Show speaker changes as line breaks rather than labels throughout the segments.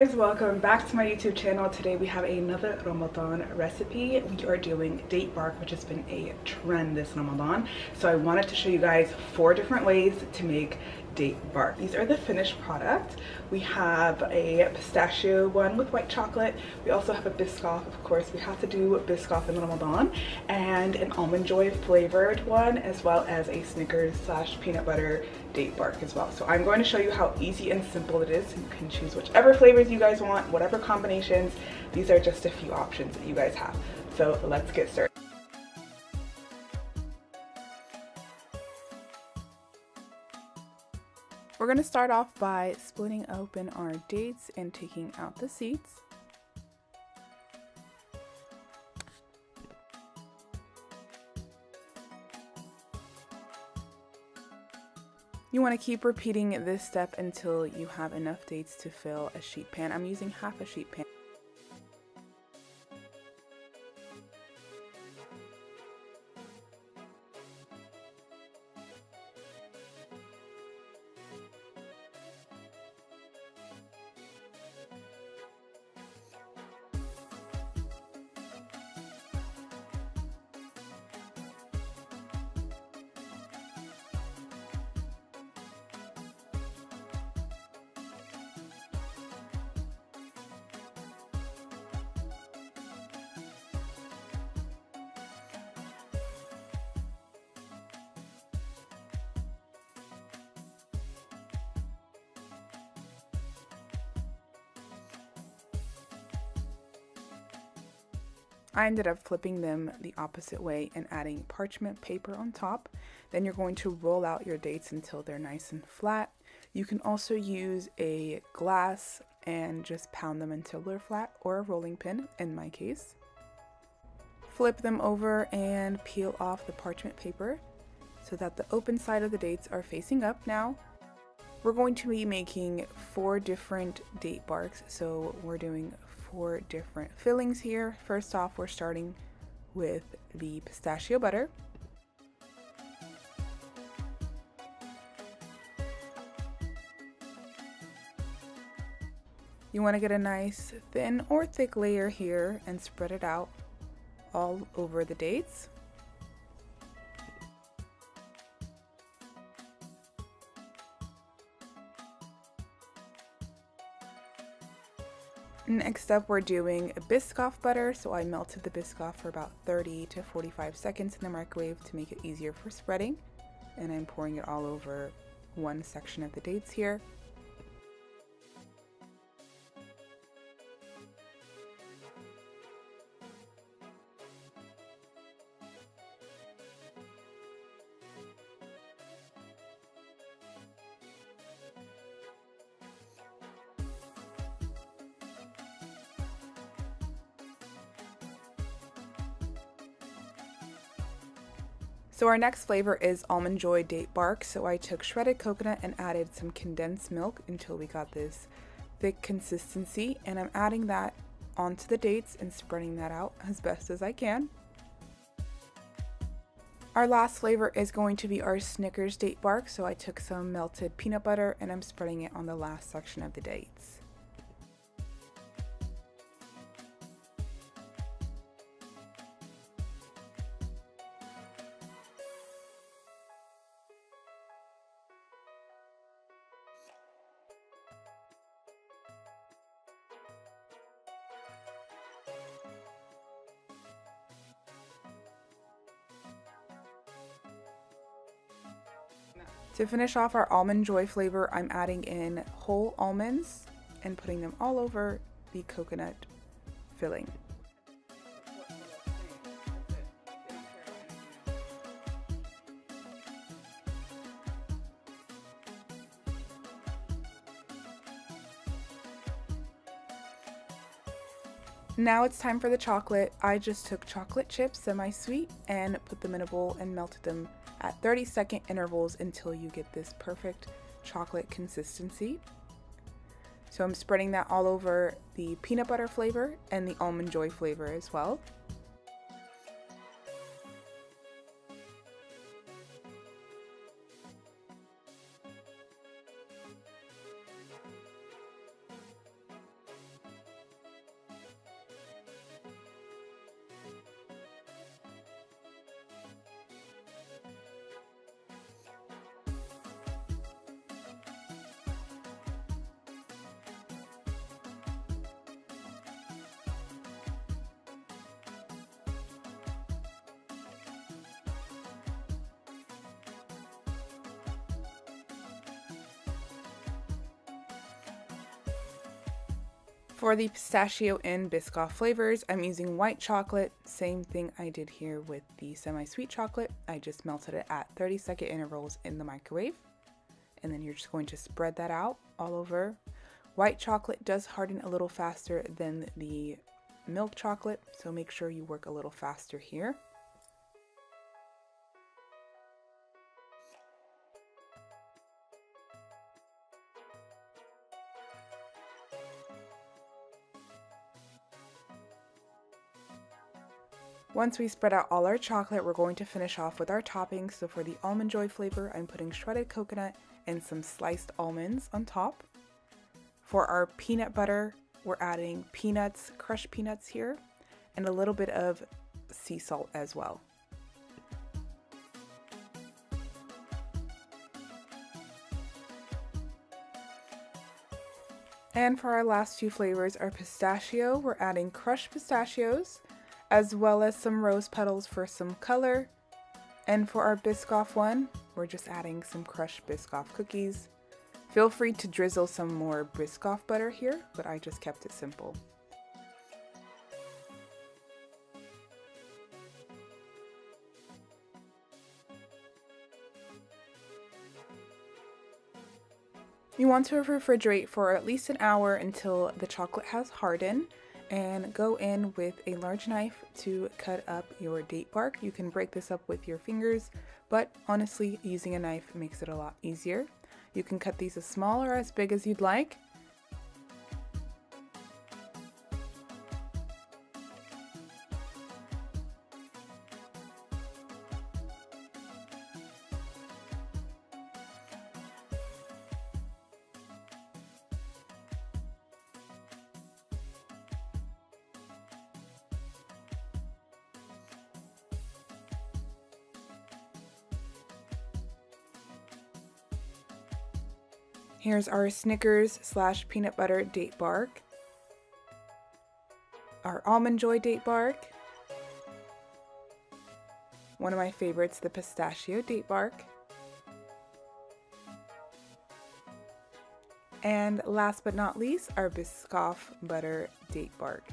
Guys, welcome back to my YouTube channel. Today we have another Ramadan recipe. We are doing date bark, which has been a trend this Ramadan. So I wanted to show you guys 4 different ways to make date bark. These are the finished product. We have a pistachio one with white chocolate. We also have a Biscoff, of course. We have to do Biscoff in Ramadan, and an almond joy flavored one, as well as a Snickers / peanut butter date bark as well. So I'm going to show you how easy and simple it is. You can choose whichever flavors you guys want, whatever combinations. These are just a few options that you guys have. So let's get started. We're going to start off by splitting open our dates and taking out the seeds. You want to keep repeating this step until you have enough dates to fill a sheet pan. I'm using half a sheet pan. I ended up flipping them the opposite way and adding parchment paper on top. Then you're going to roll out your dates until they're nice and flat. You can also use a glass and just pound them until they're flat, or a rolling pin in my case. Flip them over and peel off the parchment paper so that the open side of the dates are facing up. Now we're going to be making 4 different date barks, so we're doing 4 different fillings here. First off, we're starting with the pistachio butter. You want to get a nice thin or thick layer here and spread it out all over the dates. Next up, we're doing Biscoff butter, so I melted the Biscoff for about 30 to 45 seconds in the microwave to make it easier for spreading, and I'm pouring it all over one section of the dates here. So our next flavor is Almond Joy Date Bark. So I took shredded coconut and added some condensed milk until we got this thick consistency, and I'm adding that onto the dates and spreading that out as best as I can. Our last flavor is going to be our Snickers Date Bark. So I took some melted peanut butter and I'm spreading it on the last section of the dates. To finish off our Almond Joy flavor, I'm adding in whole almonds and putting them all over the coconut filling. Now it's time for the chocolate. I just took chocolate chips, semi-sweet, and put them in a bowl and melted them at 30-second intervals until you get this perfect chocolate consistency. So I'm spreading that all over the peanut butter flavor and the Almond Joy flavor as well. For the pistachio and Biscoff flavors, I'm using white chocolate. Same thing I did here with the semi-sweet chocolate. I just melted it at 30-second intervals in the microwave. And then you're just going to spread that out all over. White chocolate does harden a little faster than the milk chocolate, so make sure you work a little faster here. Once we spread out all our chocolate, we're going to finish off with our toppings. So for the Almond Joy flavor, I'm putting shredded coconut and some sliced almonds on top. For our peanut butter, we're adding peanuts, crushed peanuts here, and a little bit of sea salt as well. And for our last two flavors, our pistachio, we're adding crushed pistachios, as well as some rose petals for some color. And for our Biscoff one, we're just adding some crushed Biscoff cookies. Feel free to drizzle some more Biscoff butter here, but I just kept it simple. You want to refrigerate for at least an hour until the chocolate has hardened, and go in with a large knife to cut up your date bark. You can break this up with your fingers, but honestly, using a knife makes it a lot easier. You can cut these as small or as big as you'd like. Here's our Snickers / peanut butter date bark, our Almond Joy date bark, one of my favorites, the pistachio date bark, and last but not least, our Biscoff butter date bark.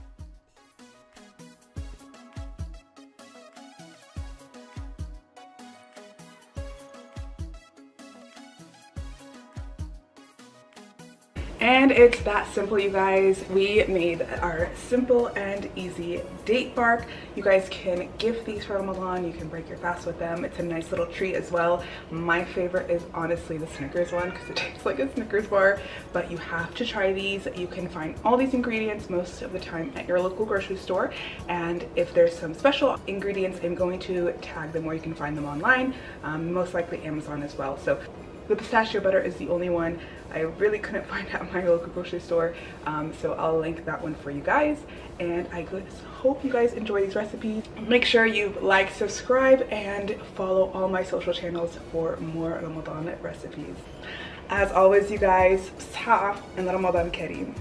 And it's that simple, you guys. We made our simple and easy date bark. You guys can gift these for Ramadan. You can break your fast with them. It's a nice little treat as well. My favorite is honestly the Snickers one because it tastes like a Snickers bar, but you have to try these. You can find all these ingredients most of the time at your local grocery store, and if there's some special ingredients, I'm going to tag them where you can find them online, most likely Amazon as well. So the pistachio butter is the only one I really couldn't find at my local grocery store, so I'll link that one for you guys. And I just hope you guys enjoy these recipes. Make sure you like, subscribe, and follow all my social channels for more Ramadan recipes. As always, you guys, Sa'a and Ramadan Kareem.